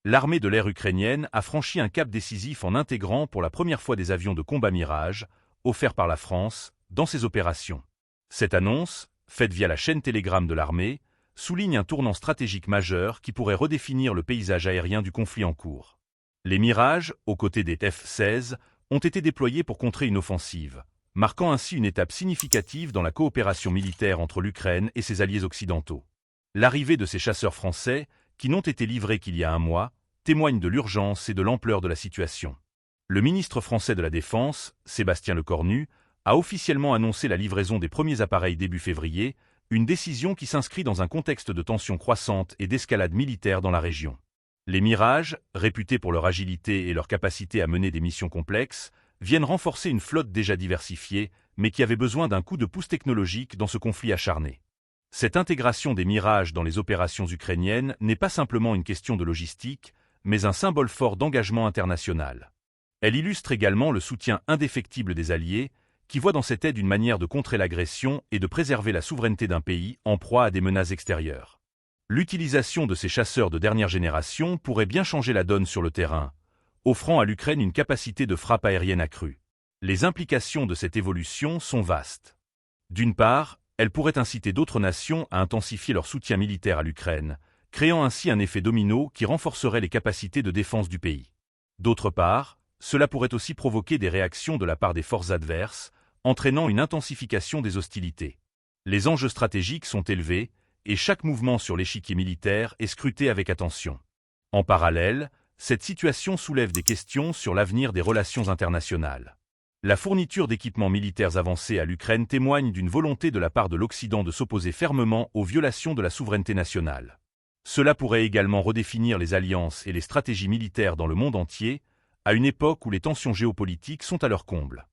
L'armée de l'air ukrainienne a franchi un cap décisif en intégrant pour la première fois des avions de combat Mirage, offerts par la France, dans ses opérations. Cette annonce, faite via la chaîne Telegram de l'armée, souligne un tournant stratégique majeur qui pourrait redéfinir le paysage aérien du conflit en cours. Les Mirages, aux côtés des F-16, ont été déployés pour contrer une offensive, marquant ainsi une étape significative dans la coopération militaire entre l'Ukraine et ses alliés occidentaux. L'arrivée de ces chasseurs français, qui n'ont été livrés qu'il y a un mois, témoigne de l'urgence et de l'ampleur de la situation. Le ministre français de la Défense, Sébastien Lecornu, a officiellement annoncé la livraison des premiers appareils début février, une décision qui s'inscrit dans un contexte de tensions croissantes et d'escalade militaire dans la région. Les Mirages, réputés pour leur agilité et leur capacité à mener des missions complexes, viennent renforcer une flotte déjà diversifiée, mais qui avait besoin d'un coup de pouce technologique dans ce conflit acharné. Cette intégration des Mirages dans les opérations ukrainiennes n'est pas simplement une question de logistique, mais un symbole fort d'engagement international. Elle illustre également le soutien indéfectible des Alliés, qui voient dans cette aide une manière de contrer l'agression et de préserver la souveraineté d'un pays en proie à des menaces extérieures. L'utilisation de ces chasseurs de dernière génération pourrait bien changer la donne sur le terrain, offrant à l'Ukraine une capacité de frappe aérienne accrue. Les implications de cette évolution sont vastes. D'une part, elle pourrait inciter d'autres nations à intensifier leur soutien militaire à l'Ukraine, créant ainsi un effet domino qui renforcerait les capacités de défense du pays. D'autre part, cela pourrait aussi provoquer des réactions de la part des forces adverses, entraînant une intensification des hostilités. Les enjeux stratégiques sont élevés, et chaque mouvement sur l'échiquier militaire est scruté avec attention. En parallèle, cette situation soulève des questions sur l'avenir des relations internationales. La fourniture d'équipements militaires avancés à l'Ukraine témoigne d'une volonté de la part de l'Occident de s'opposer fermement aux violations de la souveraineté nationale. Cela pourrait également redéfinir les alliances et les stratégies militaires dans le monde entier, à une époque où les tensions géopolitiques sont à leur comble.